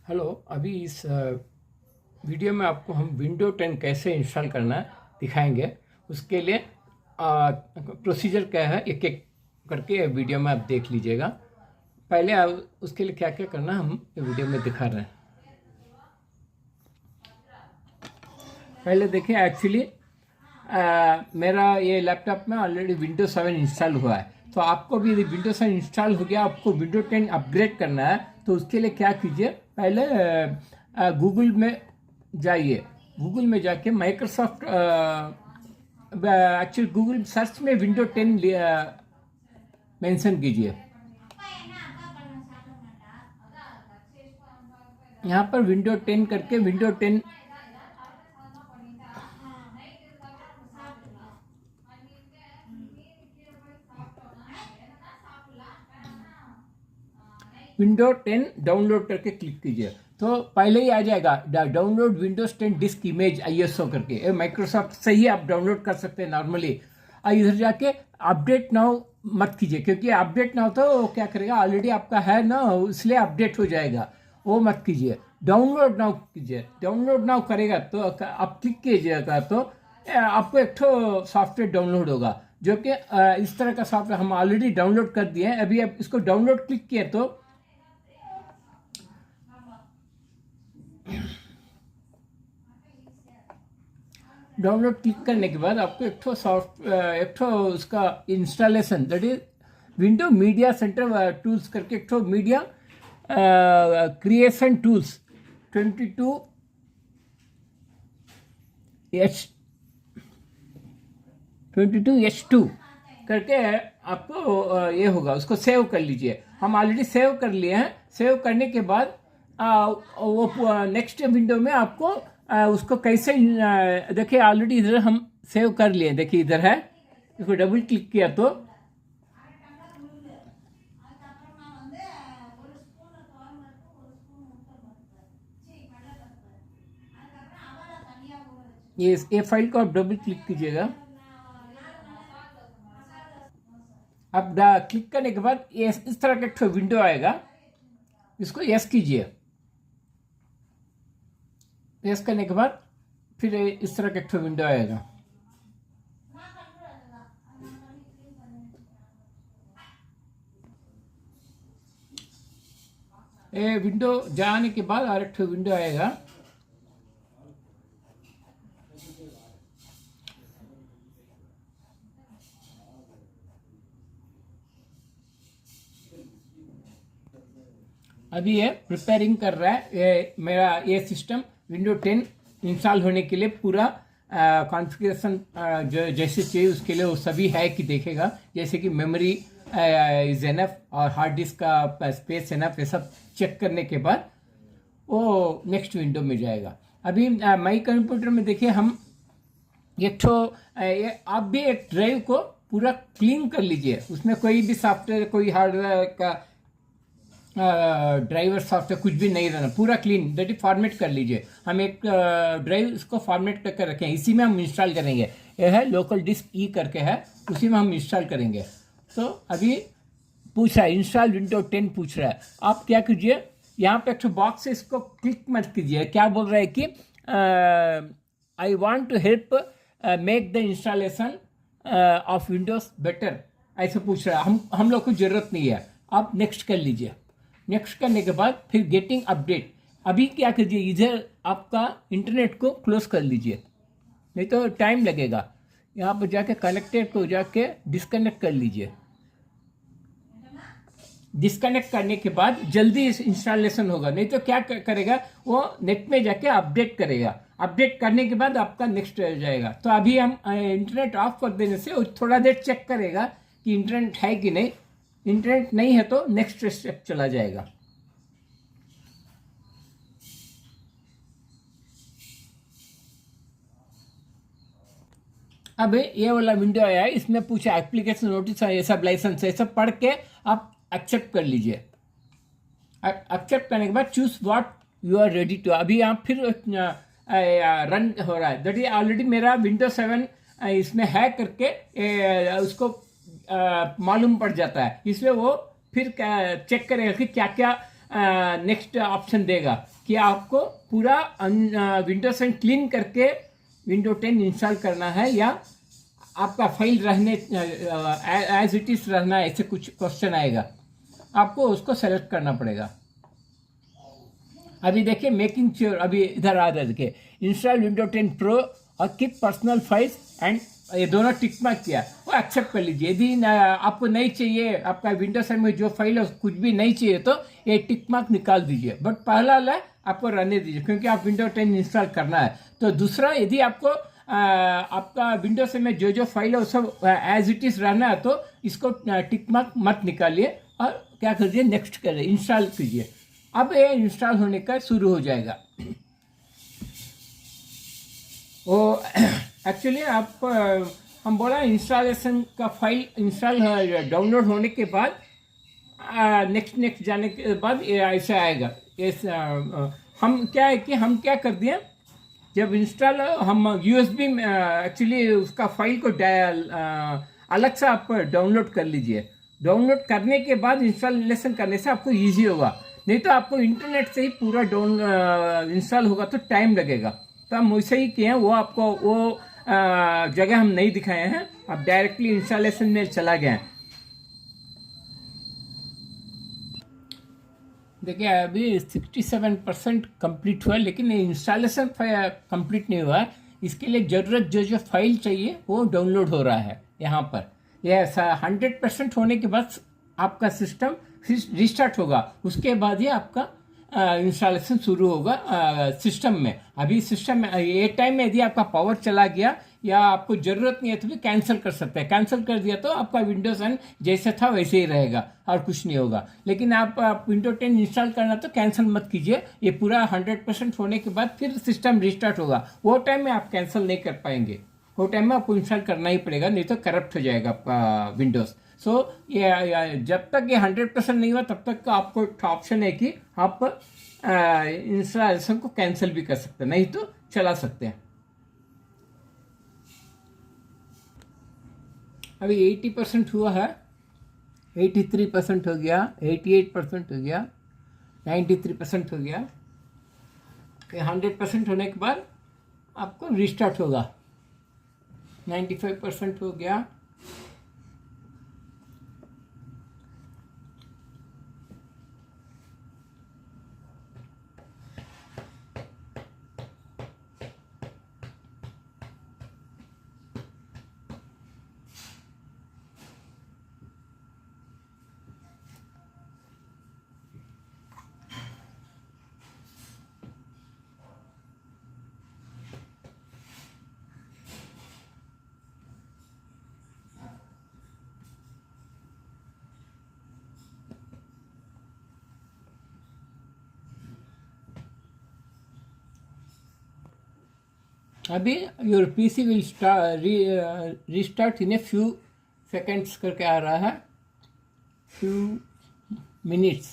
Hello. अभी इस video में आपको हम विंडो 10 कैसे इंस्टॉल करना है दिखाएंगे। उसके लिए प्रोसीजर क्या है एक एक करके वीडियो में आप देख लीजिएगा। पहले उसके लिए क्या क्या करना है हम वीडियो में दिखा रहे हैं। पहले देखिए, एक्चुअली मेरा ये लैपटॉप में ऑलरेडी विंडो 7 इंस्टॉल हुआ है। तो आपको भी यदि विंडो 7 इंस्टॉल हो गया, आपको विंडो 10 अपग्रेड करना है, तो उसके लिए क्या कीजिए, पहले गूगल में जाइए। गूगल में जाके माइक्रोसॉफ्ट, एक्चुअली गूगल सर्च में विंडो 10 मेंशन कीजिए। यहाँ पर विंडो 10 करके विंडो 10 विंडो 10 डाउनलोड करके क्लिक कीजिए तो पहले ही आ जाएगा download Windows 10 disc image ISO करके। माइक्रोसॉफ्ट से ही आप डाउनलोड कर सकते हैं नॉर्मली। इधर जाके अपडेट नाउ मत कीजिए, क्योंकि अपडेट नाउ तो क्या करेगा, ऑलरेडी आपका है ना, इसलिए अपडेट हो जाएगा, वो मत कीजिए। डाउनलोड नाउ कीजिए। डाउनलोड नाउ करेगा तो आप क्लिक कीजिएगा तो आपको एक तो सॉफ्टवेयर डाउनलोड होगा, जो कि इस तरह का सॉफ्टवेयर हम ऑलरेडी डाउनलोड कर दिए हैं। अभी आप इसको डाउनलोड क्लिक किए तो डाउनलोड क्लिक करने के बाद आपको एक ठो उसका installation, that is window media centre tools करके एक ठो मीडिया क्रिएशन टूल्स 22H2 करके आपको ये होगा, उसको सेव कर लीजिए। हम ऑलरेडी सेव कर लिए हैं। सेव करने के बाद वो नेक्स्ट विंडो में आपको उसको कैसे देखिए, ऑलरेडी इधर हम सेव कर लिए, देखिए इधर है। इसको डबल क्लिक किया तो ये फाइल को आप डबल क्लिक कीजिएगा। अब क्लिक करने के बाद ये इस तरह का एक विंडो आएगा, इसको यस कीजिए। यस करने के बाद फिर इस तरह का एक विंडो आएगा। ये विंडो जाने के बाद और एक विंडो आएगा। अभी ये प्रिपेयरिंग कर रहा है। ये मेरा ये सिस्टम विंडो 10 इंस्टॉल होने के लिए पूरा कॉन्फ़िगरेशन जो जैसे चाहिए उसके लिए वो सभी है कि देखेगा, जैसे कि मेमोरी इज एनफ और हार्ड डिस्क का स्पेस एनफ, ये सब चेक करने के बाद वो नेक्स्ट विंडो में जाएगा। अभी माई कंप्यूटर में देखिए, हम एक ठो आप भी एक ड्राइव को पूरा क्लीन कर लीजिए। उसमें कोई भी सॉफ्टवेयर, कोई हार्डवेयर का ड्राइवर सॉफ्टवेयर कुछ भी नहीं रहना, पूरा क्लीन दैट फॉर्मेट कर लीजिए। हम एक ड्राइव इसको फॉर्मेट करके रखें, इसी में हम इंस्टॉल करेंगे। यह है लोकल डिस्क ई करके है, उसी में हम इंस्टॉल करेंगे। तो अभी पूछ रहा है इंस्टॉल विंडो 10 पूछ रहा है। आप क्या कीजिए, यहाँ पे एक बॉक्स है, इसको क्लिक मत कीजिए। क्या बोल रहा है कि I want to help make the installation of Windows better, ऐसे पूछ रहा है। हम लोग को जरूरत नहीं है, आप नेक्स्ट कर लीजिए। नेक्स्ट करने के बाद फिर गेटिंग अपडेट। अभी क्या कीजिए, इधर आपका इंटरनेट को क्लोज कर लीजिए, नहीं तो टाइम लगेगा। यहाँ पर जाके कनेक्टेड को जाके डिस्कनेक्ट कर लीजिए। डिस्कनेक्ट करने के बाद जल्दी इंस्टॉलेशन होगा, नहीं तो क्या करेगा, वो नेट में जाके अपडेट करेगा। अपडेट करने के बाद आपका नेक्स्ट जाएगा। तो अभी हम इंटरनेट ऑफ कर देने से वो थोड़ा देर चेक करेगा कि इंटरनेट है कि नहीं। इंटरनेट नहीं है तो नेक्स्ट स्टेप चला जाएगा। अब ये वाला विंडो आया है, इसमें पूछा एप्लीकेशन नोटिस, ये सब लाइसेंस, ये सब पढ़ के आप एक्सेप्ट कर लीजिए। एक्सेप्ट करने के बाद choose what you are ready to. अभी आप फिर रन हो रहा है, दैट इज ऑलरेडी मेरा विंडो 7 इसमें है करके उसको मालूम पड़ जाता है। इसमें वो फिर चेक करेगा कि क्या क्या नेक्स्ट ऑप्शन देगा कि आपको पूरा विंडोज 7 क्लीन करके विंडो 10 इंस्टॉल करना है या आपका फाइल रहने एज इट इज रहना है, ऐसे कुछ क्वेश्चन आएगा, आपको उसको सेलेक्ट करना पड़ेगा। अभी देखिए मेकिंग श्योर, अभी इधर आ रहा देखिए इंस्टॉल विंडो 10 प्रो और कीप पर्सनल फाइल्स एंड, ये दोनों टिक मार्क किया, वो एक्सेप्ट कर लीजिए। यदि आपको नहीं चाहिए, आपका विंडोज 7 में जो फाइल है कुछ भी नहीं चाहिए तो ये टिक मार्क निकाल दीजिए, बट पहला वाला आपको रहने दीजिए क्योंकि आप विंडो 10 इंस्टॉल करना है। तो दूसरा, यदि आपको आपका विंडोज 7 में जो फाइल है वो सब एज इट इज रहना है तो इसको टिक मार्क मत निकालिए और क्या कीजिए, नेक्स्ट करिए, इंस्टॉल कीजिए। अब ये इंस्टॉल होने का शुरू हो जाएगा। वो एक्चुअली आप हम बोला इंस्टॉलेशन का फाइल इंस्टॉल डाउनलोड होने के बाद नेक्स्ट जाने के बाद ये ऐसा आएगा। हम क्या है कि हम क्या कर दिए, जब इंस्टॉल हम यूएसबी में एक्चुअली उसका फाइल को अलग से आप डाउनलोड कर लीजिए। डाउनलोड करने के बाद इंस्टॉलेशन करने से आपको ईजी होगा, नहीं तो आपको इंटरनेट से ही पूरा इंस्टॉल होगा तो टाइम लगेगा। तो हम वैसे ही किए हैं, वो आपको वो जगह हम नहीं दिखाए हैं, आप डायरेक्टली इंस्टॉलेशन में चला गए हैं। देखिए अभी 67% कंप्लीट हुआ, लेकिन इंस्टॉलेशन कंप्लीट नहीं हुआ है। इसके लिए ज़रूरत जो फाइल चाहिए वो डाउनलोड हो रहा है यहाँ पर। यह 100% होने के बाद आपका सिस्टम रिस्टार्ट होगा, उसके बाद ही आपका इंस्टॉलेशन शुरू होगा सिस्टम में। अभी सिस्टम में ये टाइम में यदि आपका पावर चला गया या आपको ज़रूरत नहीं है तो भी कैंसिल कर सकते हैं। कैंसिल कर दिया तो आपका विंडोज 10 जैसे था वैसे ही रहेगा और कुछ नहीं होगा। लेकिन आप विंडो 10 इंस्टॉल करना तो कैंसिल मत कीजिए, ये पूरा 100% होने के बाद फिर सिस्टम रिस्टार्ट होगा, वो टाइम में आप कैंसिल नहीं कर पाएंगे। वो टाइम में आपको इंस्टॉल करना ही पड़ेगा, नहीं तो करप्ट हो जाएगा आपका विंडोज़। सो ये जब तक ये 100% नहीं हुआ तब तक का आपको एक ऑप्शन है कि आप इंस्टॉलेशन को कैंसिल भी कर सकते हैं, नहीं तो चला सकते हैं। अभी 80% हुआ है, 83% हो गया, 88% हो गया, 93% हो गया। 100% होने के बाद आपको रिस्टार्ट होगा। 95% हो गया। अभी your PC will restart in a few seconds करके आ रहा है, फ्यू मिनट्स,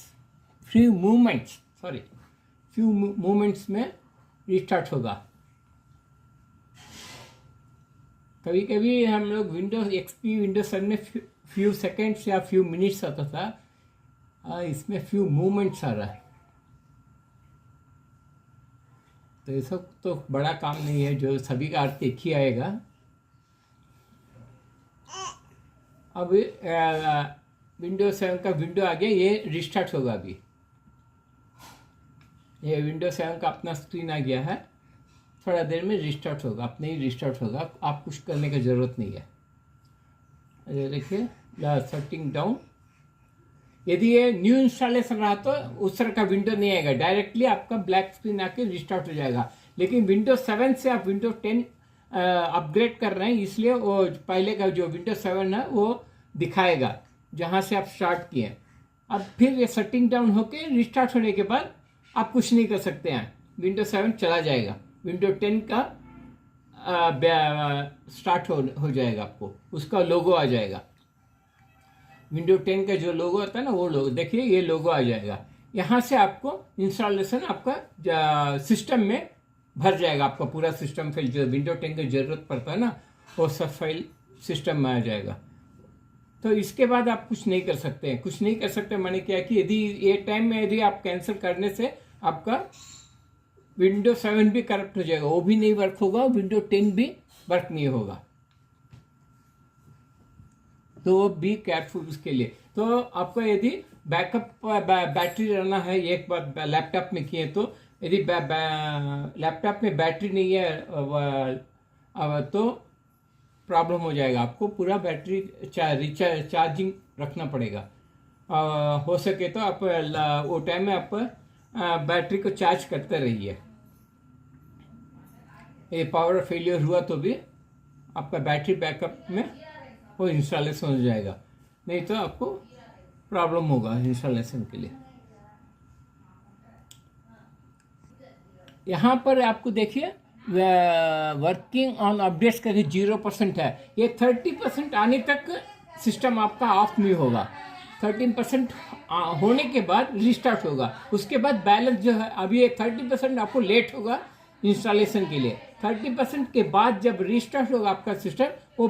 फ्यू मोमेंट्स में रिस्टार्ट होगा। कभी कभी हम लोग विंडोज एक्सपी विंडोज 7 में फ्यू सेकेंड्स या फ्यू मिनट्स आता था, इसमें फ्यू मोमेंट्स आ रहा है। तो ये सब तो बड़ा काम नहीं है, जो सभी का अर्थ एक ही आएगा। अब विंडोज 7 का विंडो आ गया, ये रिस्टार्ट होगा। अभी ये विंडोज 7 का अपना स्क्रीन आ गया है, थोड़ा देर में रिस्टार्ट होगा, अपने ही रिस्टार्ट होगा, आप कुछ करने की ज़रूरत नहीं है। ये देखिए सेटिंग डाउन। यदि ये न्यू इंस्टॉलेशन रहा तो उस तरह का विंडो नहीं आएगा, डायरेक्टली आपका ब्लैक स्क्रीन आके रिस्टार्ट हो जाएगा। लेकिन विंडोज 7 से आप विंडोज 10 अपग्रेड कर रहे हैं, इसलिए वो पहले का जो विंडोज 7 है वो दिखाएगा जहाँ से आप स्टार्ट किए। अब फिर ये सेटिंग डाउन होके रिस्टार्ट होने के बाद आप कुछ नहीं कर सकते हैं, विंडोज 7 चला जाएगा, विंडोज 10 का स्टार्ट हो जाएगा, आपको उसका लोगो आ जाएगा। विंडो 10 का जो लोगो आता है ना, वो लोगो देखिए, ये लोगो आ जाएगा। यहाँ से आपको इंस्टॉलेशन आपका सिस्टम में भर जाएगा, आपका पूरा सिस्टम फाइल जो विंडो 10 की ज़रूरत पड़ता है ना, वो सब फाइल सिस्टम में आ जाएगा। तो इसके बाद आप कुछ नहीं कर सकते हैं। कुछ नहीं कर सकते माने क्या कि यदि ये टाइम में यदि आप कैंसिल करने से आपका विंडो 7 भी करप्ट हो जाएगा, वो भी नहीं वर्क होगा, विंडो 10 भी वर्क नहीं होगा। तो बी केयरफुल उसके लिए। तो आपको यदि बैकअप बैटरी रहना है, एक बार लैपटॉप में किए तो यदि लैपटॉप में बैटरी नहीं है तो प्रॉब्लम हो जाएगा। आपको पूरा बैटरी चार्जिंग रखना पड़ेगा। हो सके तो आप वो टाइम में आप बैटरी को चार्ज करते रहिए। ये पावर फेलियर हुआ तो भी आपका बैटरी बैकअप में वो इंस्टॉलेशन हो जाएगा, नहीं तो आपको प्रॉब्लम होगा इंस्टॉलेशन के लिए। यहाँ पर आपको देखिए वर्किंग ऑन अपडेट्स करके 0% है। ये 30% आने तक सिस्टम आपका ऑफ नहीं होगा। 13% होने के बाद रिस्टार्ट होगा। उसके बाद बैलेंस जो है, अभी ये 30% आपको लेट होगा इंस्टॉलेशन के लिए। 30% के बाद जब रिस्टार्ट होगा आपका सिस्टम, वो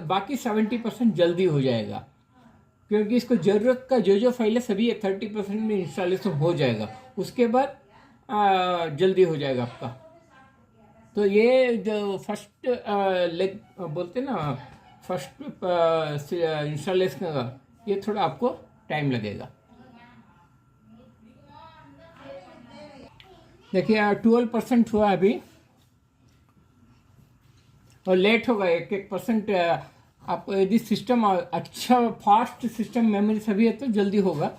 बाकी 70% जल्दी हो जाएगा, क्योंकि इसको ज़रूरत का जो फाइल है सभी 30% में इंस्टॉलेशन हो जाएगा। उसके बाद जल्दी हो जाएगा आपका। तो ये जो फर्स्ट लेग बोलते ना, फर्स्ट इंस्टॉलेशन का, ये थोड़ा आपको टाइम लगेगा। देखिए 12% हुआ अभी, और लेट होगा 1% आपको। यदि सिस्टम अच्छा फास्ट सिस्टम मेमोरी सभी है तो जल्दी होगा।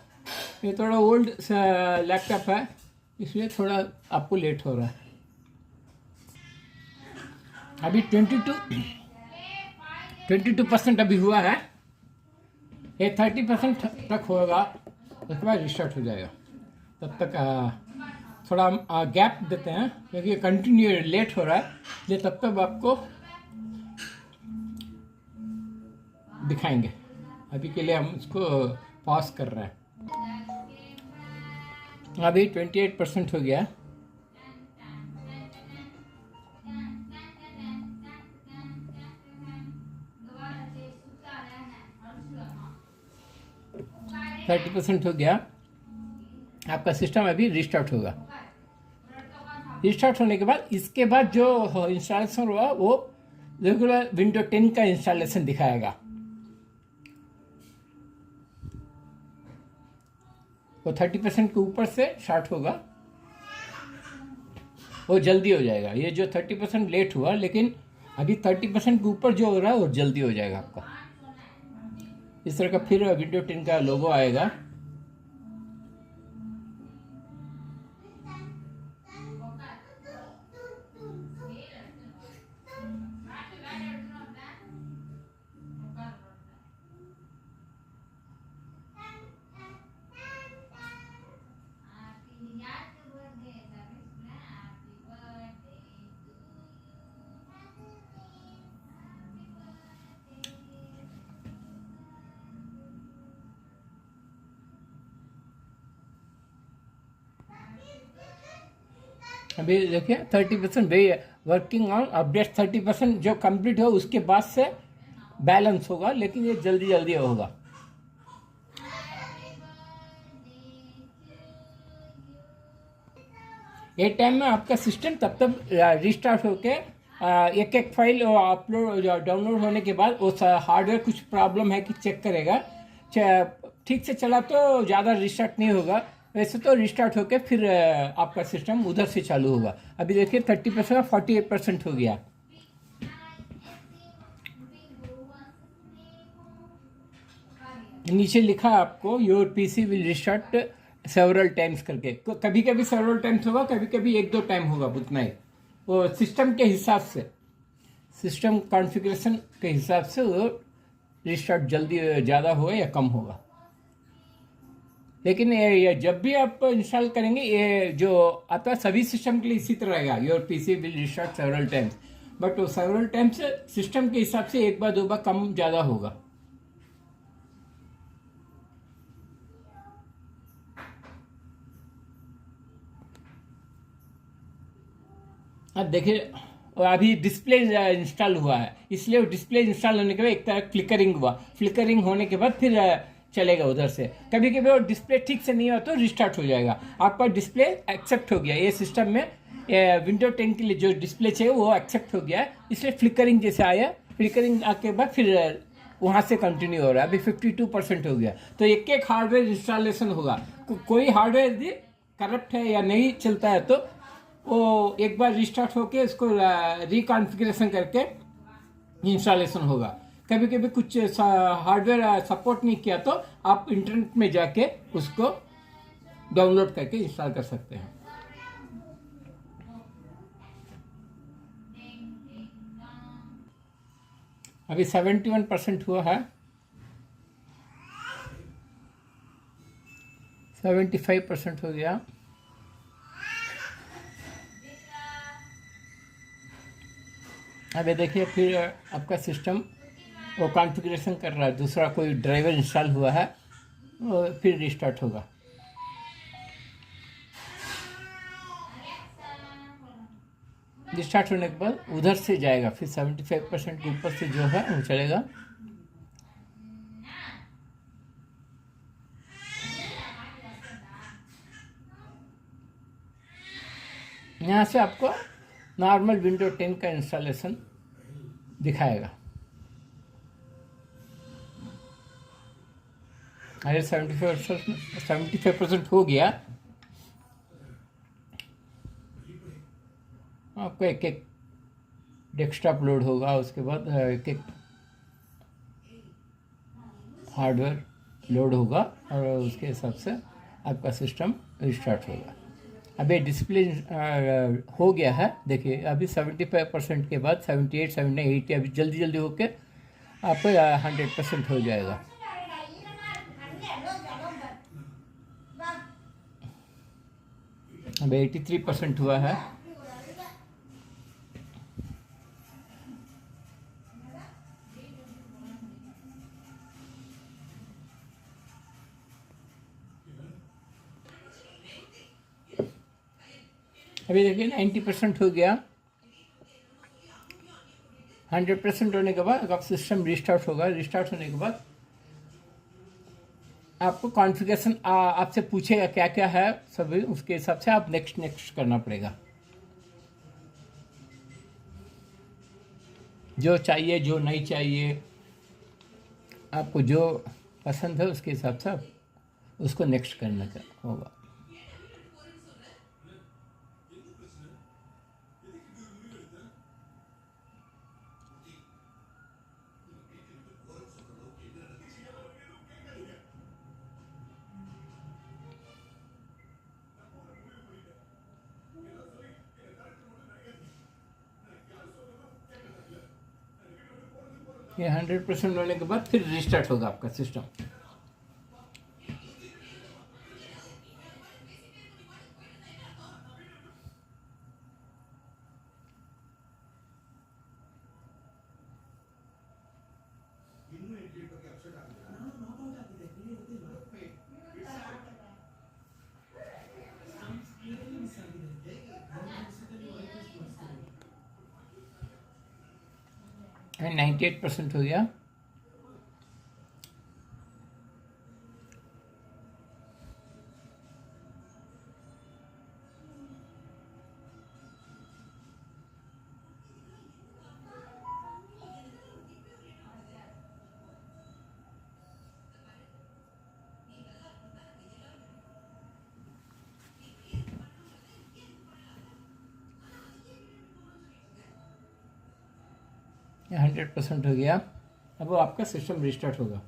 ये थोड़ा ओल्ड लैपटॉप है, इसलिए थोड़ा आपको लेट हो रहा है। अभी 22% अभी हुआ है। ये 30% तक होगा, उसके बाद रिस्टार्ट हो जाएगा। तब तक थोड़ा गैप देते हैं, क्योंकि कंटिन्यू लेट हो रहा है, इसलिए तब तक आपको दिखाएंगे। अभी के लिए हम इसको पॉज कर रहे हैं। अभी 28% हो गया। है 30% हो गया। आपका सिस्टम अभी रिस्टार्ट होगा। रिस्टार्ट होने के बाद इसके बाद जो इंस्टॉलेशन हुआ वो रेगुलर विंडो 10 का इंस्टॉलेशन दिखाएगा। वो 30% के ऊपर से स्टार्ट होगा, वो जल्दी हो जाएगा। ये जो 30% लेट हुआ, लेकिन अभी 30% के ऊपर जो हो रहा है वो जल्दी हो जाएगा आपका। इस तरह का फिर विंडो 10 का लोगो आएगा। अभी देखिए 30% भी वर्किंग ऑन अपडेट। 30% जो कंप्लीट हो उसके बाद से बैलेंस होगा, लेकिन ये जल्दी जल्दी होगा। ये टाइम में आपका सिस्टम तब तक रिस्टार्ट होके एक एक फाइल अपलोड डाउनलोड होने के बाद वो हार्डवेयर कुछ प्रॉब्लम है कि चेक करेगा। ठीक से चला तो ज़्यादा रिस्टार्ट नहीं होगा, वैसे तो रिस्टार्ट होके फिर आपका सिस्टम उधर से चालू होगा। अभी देखिए 30% 48% हो गया। नीचे लिखा आपको your PC will restart several times करके। कभी कभी सेवरल टाइम्स होगा, कभी कभी 1-2 टाइम होगा, उतना ही। वो सिस्टम के हिसाब से, सिस्टम कॉन्फ़िगरेशन के हिसाब से वो रिस्टार्ट जल्दी ज़्यादा होगा या कम होगा। लेकिन ये जब भी आप इंस्टॉल करेंगे, ये जो आता है सभी सिस्टम के लिए इसी तरह रहेगा, your PC will restart several times. But वो सेवरल टाइम्स सिस्टम के हिसाब से 1-2 बार कम ज़्यादा होगा। अब देखिए और अभी डिस्प्ले इंस्टॉल हुआ है, इसलिए वो डिस्प्ले इंस्टॉल होने के बाद एक तरह फ्लिकरिंग हुआ, फ्लिकरिंग होने के बाद फिर चलेगा उधर से। कभी कभी वो डिस्प्ले ठीक से नहीं हो तो रिस्टार्ट हो जाएगा। आपका डिस्प्ले एक्सेप्ट हो गया, ये सिस्टम में विंडो 10 के लिए जो डिस्प्ले चाहिए वो एक्सेप्ट हो गया है, इसलिए फ्लिकरिंग जैसे आया, फ्लिकरिंग आके बाद फिर वहाँ से कंटिन्यू हो रहा है। अभी 52% हो गया। तो एक एक हार्डवेयर इंस्टॉलेशन होगा। कोई हार्डवेयर यदि करप्ट है या नहीं चलता है तो वो एक बार रिस्टार्ट होके उसको रिकॉन्फ़िगरेशन करके इंस्टॉलेशन होगा। कभी कभी कुछ हार्डवेयर सपोर्ट नहीं किया तो आप इंटरनेट में जाके उसको डाउनलोड करके इंस्टॉल कर सकते हैं। अभी 71% हुआ है, 75% हो गया। अभी देखिए फिर आपका सिस्टम वो कॉन्फ़िगरेशन कर रहा है, दूसरा कोई ड्राइवर इंस्टॉल हुआ है, और फिर रिस्टार्ट होगा। रिस्टार्ट होने के बाद उधर से जाएगा, फिर 75% के ऊपर से जो है वो चलेगा। यहाँ से आपको नॉर्मल विंडो 10 का इंस्टॉलेशन दिखाएगा। अरे 75% हो गया। आपको एक एक डेस्कटॉप लोड होगा, उसके बाद एक एक हार्डवेयर लोड होगा और उसके हिसाब से आपका सिस्टम रिस्टार्ट होगा। अभी डिस्प्ले हो गया है, देखिए अभी 75% के बाद 78, 79, 80 अभी जल्दी जल्दी होके आपको 100% हो जाएगा। अभी 83% हुआ है। अभी देखिए 90% हो गया। 100% होने के बाद अब सिस्टम रिस्टार्ट होगा। रिस्टार्ट होने के बाद आपको कॉन्फ़िगरेशन आपसे पूछेगा क्या क्या है सभी, उसके हिसाब से आप नेक्स्ट करना पड़ेगा। जो चाहिए जो नहीं चाहिए, आपको जो पसंद है उसके हिसाब से आप उसको नेक्स्ट करना होगा। ये 100% होने के बाद फिर रिस्टार्ट होगा आपका सिस्टम। एंड 98% हो गया। ये 100% हो गया। अब वो आपका सिस्टम रिस्टार्ट होगा।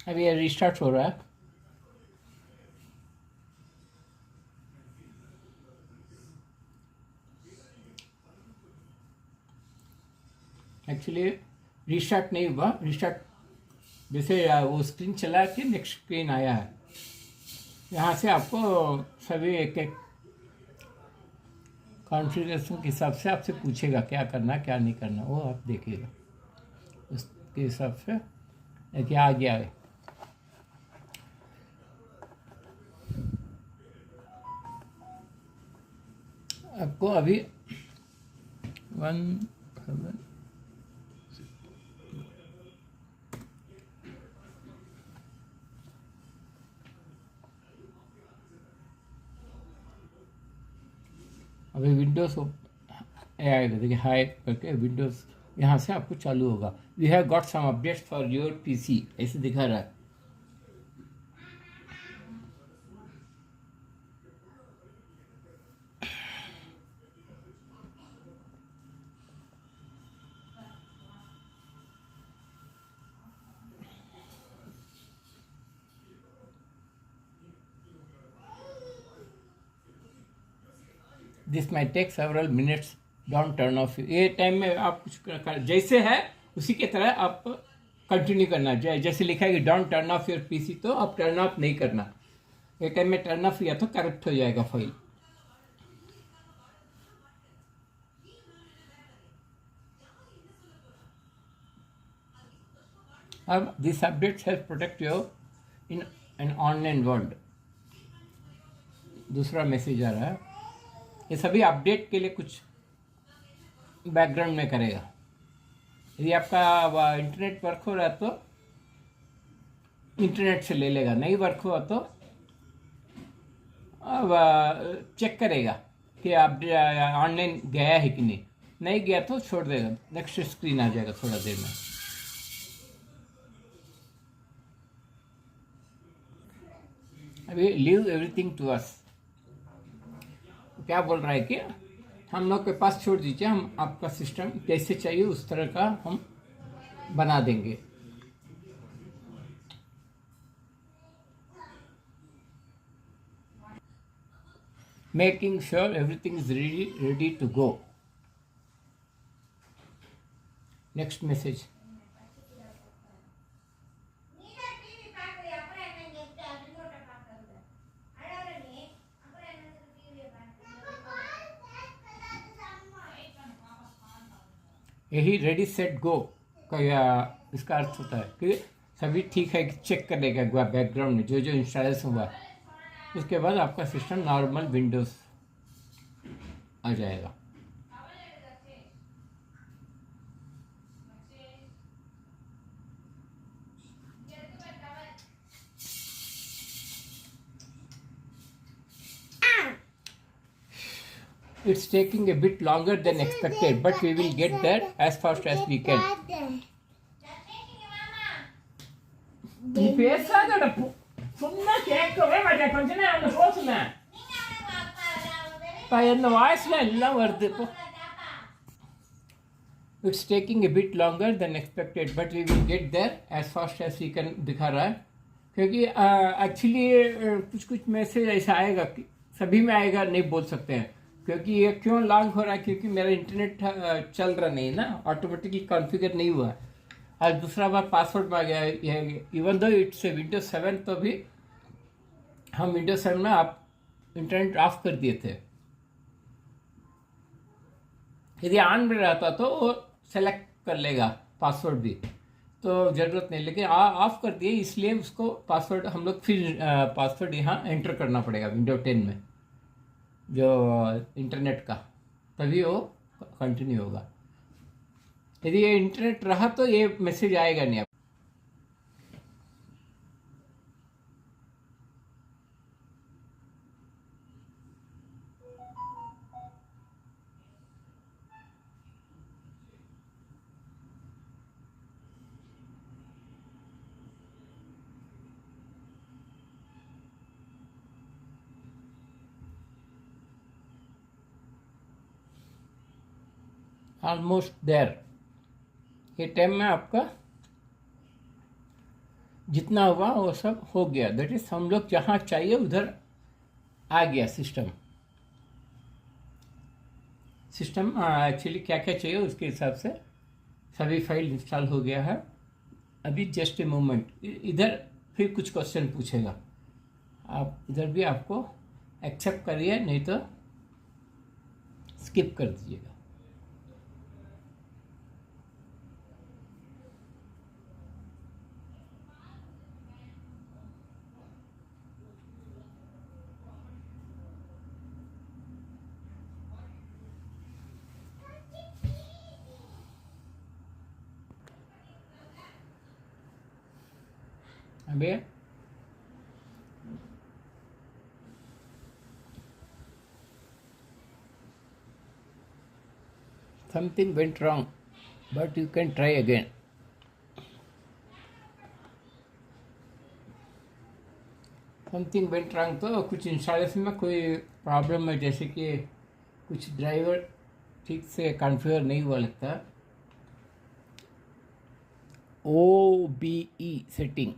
अभी ये रिस्टार्ट हो रहा है। एक्चुअली रिस्टार्ट नहीं हुआ, रिस्टार्ट जैसे वो स्क्रीन चला के नेक्स्ट स्क्रीन आया है। यहाँ से आपको सभी एक एक कॉन्फ़िगरेशन के हिसाब से आपसे पूछेगा क्या करना क्या नहीं करना, वो आप देखिएगा उसके हिसाब से। देखिए आ गया है। आपको अभी 1 अभी विंडोज़ आएगा, देखिए हाई करके विंडोज़ यहाँ से आपको चालू होगा। We have got some updates for your PC, ऐसे दिखा रहा है। This may take several minutes, don't turn off. ये टाइम में आप कुछ जैसे है उसी की तरह आप कंटिन्यू करना। जैसे लिखा है कि don't turn of your PC, तो आप टर्न ऑफ नहीं करना। ये टाइम में टर्न ऑफ किया तो करप्ट हो जाएगा फाइल। अब this update help protect you in an online world. दूसरा मैसेज आ रहा है, ये सभी अपडेट के लिए कुछ बैकग्राउंड में करेगा। यदि आपका इंटरनेट वर्क हो रहा है तो इंटरनेट से ले लेगा, नहीं वर्क हुआ तो अब चेक करेगा कि आप ऑनलाइन गया है कि नहीं गया तो छोड़ देगा, नेक्स्ट स्क्रीन आ जाएगा थोड़ा देर में। अभी लीव एवरीथिंग टू अस, क्या बोल रहा है कि हम लोग के पास छोड़ दीजिए, हम आपका सिस्टम जैसे चाहिए उस तरह का हम बना देंगे। Making sure everything is ready to go. Next message, यही रेडी सेट गो का इसका अर्थ होता है कि सभी ठीक है कि चेक कर लेगा बैकग्राउंड में जो जो इंस्टॉलेशन हुआ, उसके बाद आपका सिस्टम नॉर्मल विंडोज़ आ जाएगा। It's taking a bit longer than expected, but we will get there as fast as we can. ನೀ ಪೇಸಾದಡಪ್ಪು ಸುಮ್ಮನೆ ಕೇಳ್ಕವೆ ಮತ್ತೆ ಕೊಂಚ ಅವನು ಸೋಸುನ ಎನ್ನ ವಾಯ್ಸ್ಲ ಎಲ್ಲ ವರ್ದಿಪ್ಪು. It's taking a bit longer than expected, but we will get there as fast as we can दिखा रहा है, क्योंकि एक्चुअली कुछ कुछ मैसेज ऐसा आएगा कि सभी में आएगा नहीं बोल सकते हैं, क्योंकि ये क्यों लॉन्ग हो रहा है, क्योंकि मेरा इंटरनेट चल रहा नहीं है ना, ऑटोमेटिकली कॉन्फ़िगर नहीं हुआ। आज दूसरा बार पासवर्ड में आ गया है, इवन दो इट्स विंडोज 7, तो भी हम विंडोज 7 में आप इंटरनेट ऑफ कर दिए थे। यदि ऑन में रहता तो वो सेलेक्ट कर लेगा पासवर्ड भी, तो ज़रूरत नहीं, लेकिन ऑफ कर दिए इसलिए उसको पासवर्ड हम लोग फिर पासवर्ड यहाँ एंटर करना पड़ेगा विंडो 10 में जो इंटरनेट का, तभी वो कंटिन्यू होगा। यदि ये इंटरनेट रहा तो ये मैसेज आएगा नहीं। ऑलमोस्ट देयर, ये टाइम में आपका जितना हुआ वो सब हो गया। दैट इज हम लोग जहाँ चाहिए उधर आ गया सिस्टम। एक्चुअली क्या क्या चाहिए उसके हिसाब से सभी फाइल इंस्टॉल हो गया है। अभी जस्ट ए मोमेंट, इधर फिर कुछ क्वेश्चन पूछेगा, आप इधर भी आपको एक्सेप्ट करिए, नहीं तो स्किप कर दीजिएगा। अबे something went wrong, but you can try again. Something went wrong तो कुछ इंस्टॉलेशन में कोई प्रॉब्लम है, जैसे कि कुछ ड्राइवर ठीक से कॉन्फ़िगर नहीं हुआ लगता। OBE सेटिंग,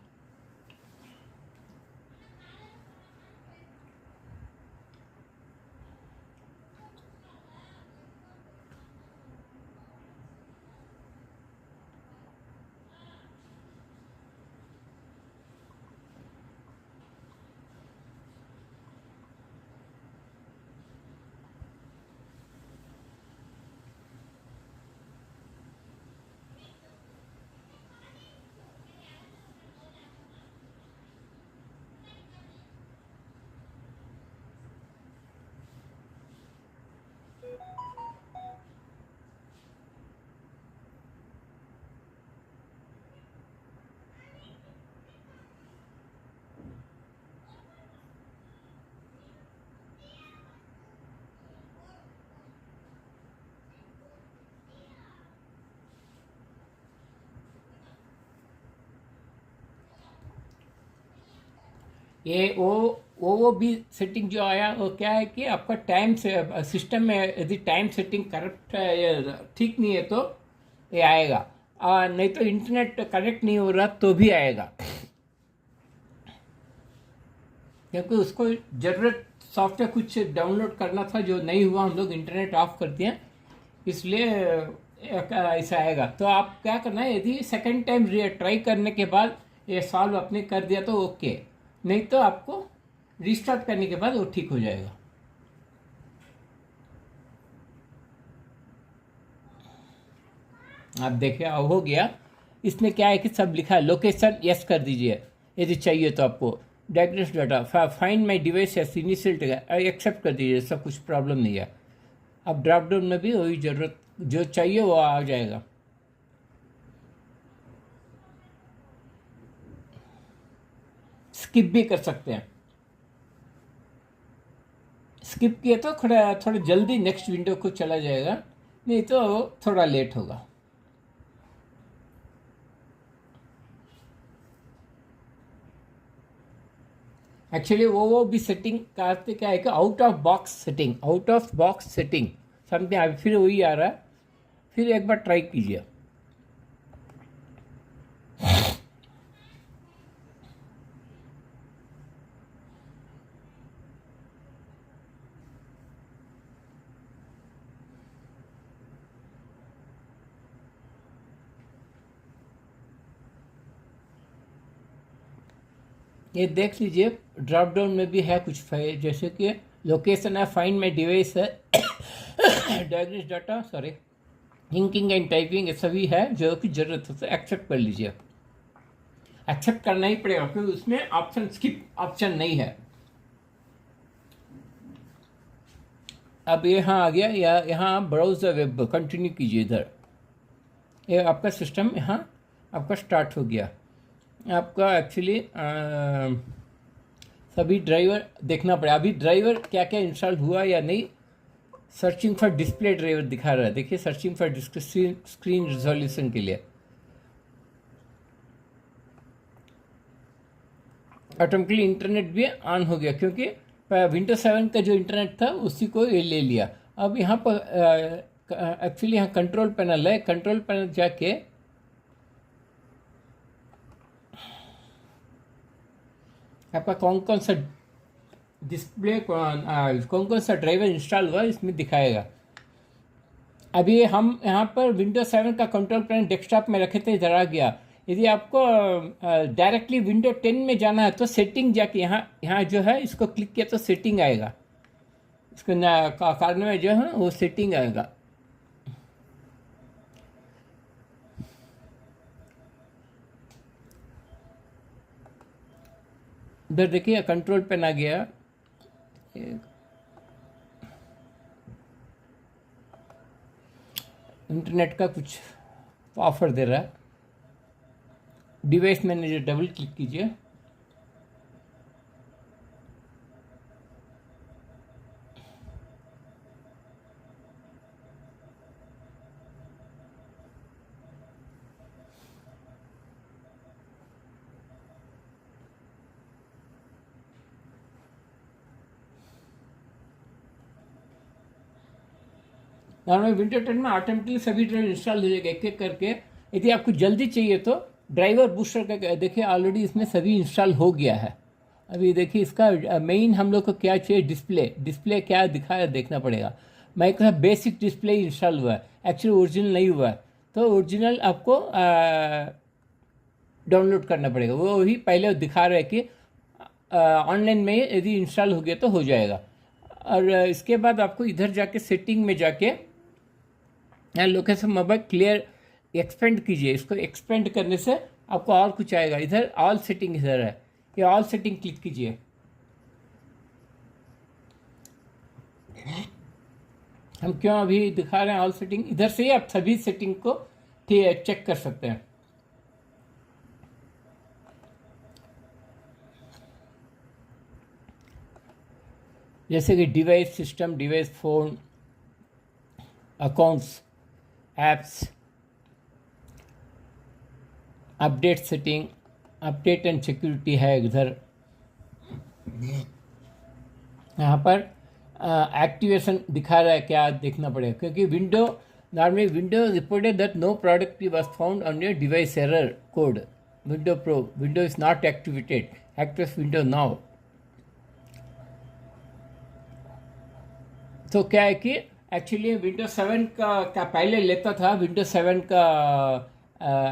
ये वो भी सेटिंग जो आया वो क्या है कि आपका टाइम से सिस्टम में यदि टाइम सेटिंग करेक्ट ठीक नहीं है तो ये आएगा, नहीं तो इंटरनेट कनेक्ट नहीं हो रहा तो भी आएगा, क्योंकि उसको ज़रूरत सॉफ्टवेयर कुछ डाउनलोड करना था जो नहीं हुआ, हम लोग इंटरनेट ऑफ कर दिए, इसलिए ऐसा आएगा। तो आप क्या करना है, यदि सेकंड टाइम ट्राई करने के बाद ये सॉल्व आपने कर दिया तो ओके, नहीं तो आपको रिस्टार्ट करने के बाद वो ठीक हो जाएगा। आप देखिए अब हो गया। इसमें क्या है कि सब लिखा है, लोकेशन यस कर दीजिए यदि चाहिए तो आपको, diagnose data, find my device या इनिशियल एक्सेप्ट कर दीजिए, सब कुछ प्रॉब्लम नहीं है। अब ड्रॉप डाउन में भी वही ज़रूरत जो चाहिए वो आ जाएगा। स्किप भी कर सकते हैं, स्किप किए तो थोड़ा जल्दी नेक्स्ट विंडो को चला जाएगा, नहीं तो थोड़ा लेट होगा। एक्चुअली वो भी सेटिंग करते क्या है कि out of box setting something, अभी फिर वही आ रहा है, फिर एक बार ट्राई कीजिए। ये देख लीजिए ड्रॉप डाउन में भी है कुछ फाइल, जैसे कि लोकेशन है, फाइंड माई डिवाइस है, diagnose data, sorry, thinking and typing, ये सभी है जो कि ज़रूरत है तो एक्सेप्ट कर लीजिए। एक्सेप्ट करना ही पड़ेगा क्योंकि उसमें ऑप्शन स्किप ऑप्शन नहीं है। अब यहाँ आ गया, या यहाँ ब्राउज द वेब कंटिन्यू कीजिए, इधर ये आपका सिस्टम यहाँ आपका स्टार्ट हो गया। आपका एक्चुअली सभी ड्राइवर देखना पड़ेगा, अभी ड्राइवर क्या क्या इंस्टॉल हुआ या नहीं। सर्चिंग फॉर डिस्प्ले ड्राइवर दिखा रहा है, देखिए सर्चिंग फॉर स्क्रीन रिजोल्यूशन के लिए ऑटोमेटिकली इंटरनेट भी ऑन हो गया, क्योंकि विंडोज 7 का जो इंटरनेट था उसी को ये ले लिया। अब यहाँ पर एक्चुअली यहाँ कंट्रोल पैनल है, कंट्रोल पैनल जाके आपका कौन कौन सा डिस्प्ले, कौन कौन सा ड्राइवर इंस्टॉल हुआ इसमें दिखाएगा। अभी हम यहाँ पर विंडोज 7 का कंट्रोल पैनल डेस्कटॉप में रखे थे, इधर आ गया। यदि आपको डायरेक्टली विंडो 10 में जाना है तो सेटिंग जाके यहाँ जो है इसको क्लिक किया तो सेटिंग आएगा, इसको कारण में जो है वो सेटिंग आएगा। इधर देखिए कंट्रोल पैन आ गया। इंटरनेट का कुछ ऑफर दे रहा है। डिवाइस मैनेजर डबल क्लिक कीजिए। नॉर्मल विंडो 10 में ऑटोमेटिकली सभी ड्राइवर इंस्टॉल हो जाएगा एक एक करके। यदि आपको जल्दी चाहिए तो ड्राइवर बूस्टर का देखिए ऑलरेडी इसमें सभी इंस्टॉल हो गया है। अभी देखिए इसका मेन हम लोग को क्या चाहिए, डिस्प्ले क्या दिखा है देखना पड़ेगा। माइक्रोसॉफ्ट बेसिक डिस्प्ले इंस्टॉल हुआ है, एक्चुअली ओरिजिनल नहीं हुआ है, तो ओरिजिनल आपको डाउनलोड करना पड़ेगा। वो ही पहले दिखा रहा है कि ऑनलाइन में यदि इंस्टॉल हो गया तो हो जाएगा। और इसके बाद आपको इधर जाके सेटिंग में जाके लोकेशन मोबाइल क्लियर एक्सपेंड कीजिए। इसको एक्सपेंड करने से आपको और कुछ आएगा। इधर ऑल सेटिंग इधर है, ये ऑल सेटिंग क्लिक कीजिए। हम क्यों अभी दिखा रहे हैं ऑल सेटिंग, इधर से ही आप सभी सेटिंग को चेक कर सकते हैं। जैसे कि device system, device phone, accounts, apps, update setting, update and security है इधर। यहाँ पर एक्टिवेशन दिखा रहा है, क्या देखना पड़ेगा, क्योंकि normally window reported that no product was found on your device, error code window pro, window is not activated, activate window now. तो क्या है कि एक्चुअली विंडोज 7 का पहले लेता था विंडोज 7 का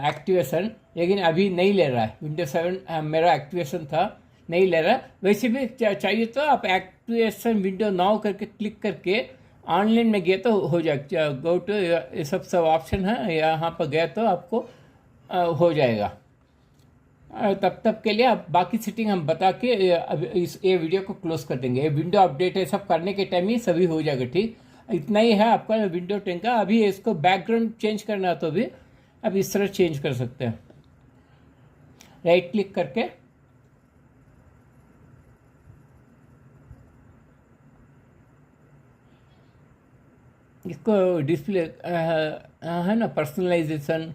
एक्टिवेशन, लेकिन अभी नहीं ले रहा है। विंडोज 7 मेरा एक्टिवेशन था, नहीं ले रहा। वैसे भी चाहिए तो आप एक्टिवेशन विंडो नाउ करके क्लिक करके ऑनलाइन में गए तो हो जाएगा। गो टू ये सब ऑप्शन है, यहाँ पर गए तो आपको हो जाएगा। तब के लिए आप बाकी सेटिंग हम बता के ये वीडियो को क्लोज कर देंगे। ये विंडो अपडेट है, सब करने के टाइम ही सभी हो जाएगा। ठीक, इतना ही है आपका विंडो 10 का। अभी इसको बैकग्राउंड चेंज करना है तो भी अब इस तरह चेंज कर सकते हैं, राइट क्लिक करके। इसको डिस्प्ले है ना, पर्सनलाइजेशन,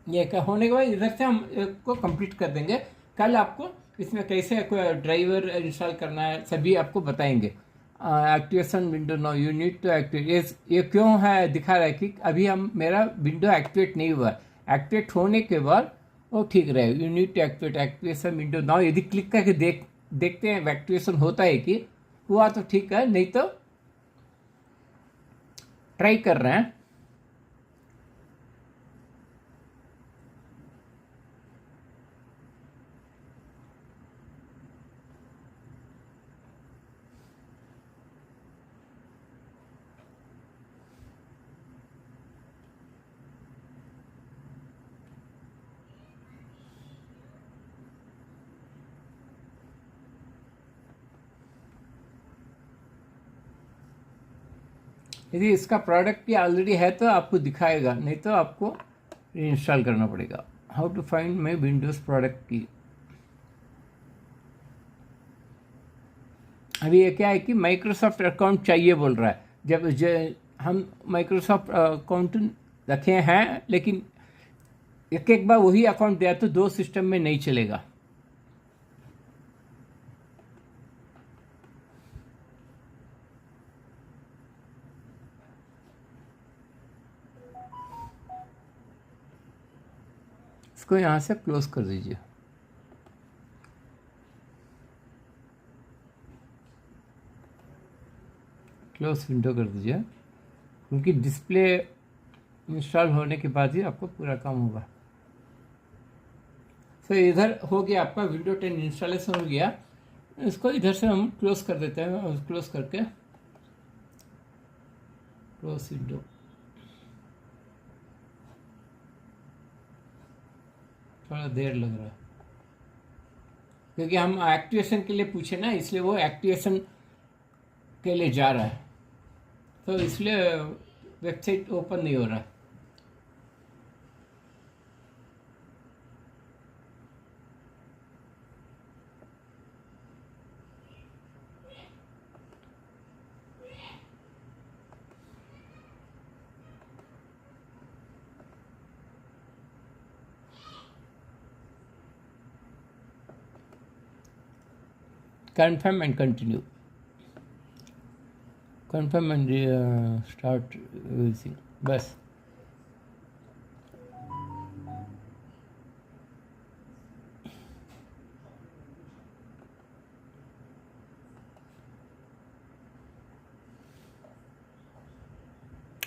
ये क्या होने के बाद इधर से हम इसको कंप्लीट कर देंगे। कल आपको इसमें कैसे ड्राइवर इंस्टॉल करना है सभी आपको बताएंगे। Activation window no you need to activate, ये क्यों है दिखा रहा है कि अभी मेरा विंडो एक्टिवेट नहीं हुआ। एक्टिवेट होने के बाद वो ठीक रहे। You need to activate activation window now, यदि क्लिक करके देखते हैं एक्टिवेशन होता है कि हुआ तो ठीक है, नहीं तो ट्राई कर रहे हैं। यदि इसका प्रोडक्ट भी ऑलरेडी है तो आपको दिखाएगा, नहीं तो आपको इंस्टॉल करना पड़ेगा। How to find my Windows product key. अभी ये क्या है कि माइक्रोसॉफ्ट अकाउंट चाहिए बोल रहा है। जब हम माइक्रोसॉफ्ट अकाउंट रखे हैं, लेकिन एक बार वही अकाउंट दिया तो दो सिस्टम में नहीं चलेगा। इसको यहाँ से क्लोज कर दीजिए। क्लोज विंडो कर दीजिए, क्योंकि डिस्प्ले इंस्टॉल होने के बाद ही आपको पूरा काम होगा। तो इधर हो गया आपका विंडो 10 इंस्टॉलेशन हो गया। इसको इधर से हम क्लोज कर देते हैं। क्लोज करके क्लोज विंडो, थोड़ा देर लग रहा है क्योंकि हम एक्टिवेशन के लिए पूछे ना, इसलिए वो एक्टिवेशन के लिए जा रहा है, तो इसलिए वेबसाइट ओपन नहीं हो रहा है। Confirm and continue. Confirm and start using. बस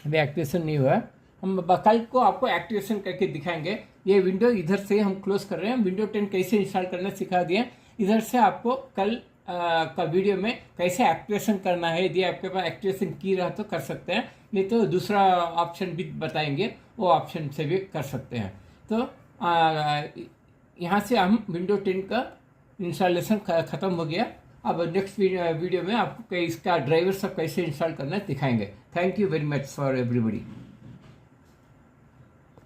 अभी एक्टिवेशन नहीं हुआ है। हम कल को आपको एक्टिवेशन करके दिखाएंगे। ये विंडो इधर से हम क्लोज कर रहे हैं। विंडो 10 कैसे इंस्टॉल करना सिखा दिए। इधर से आपको कल का वीडियो में कैसे एक्टिवेशन करना है, यदि आपके पास एक्टिवेशन की रहा तो कर सकते हैं, नहीं तो दूसरा ऑप्शन भी बताएंगे, वो ऑप्शन से भी कर सकते हैं। तो यहाँ से हम विंडो 10 का इंस्टॉलेशन ख़त्म हो गया। अब नेक्स्ट वीडियो में आपको इसका ड्राइवर सब कैसे इंस्टॉल करना है दिखाएंगे। Thank you very much for everybody.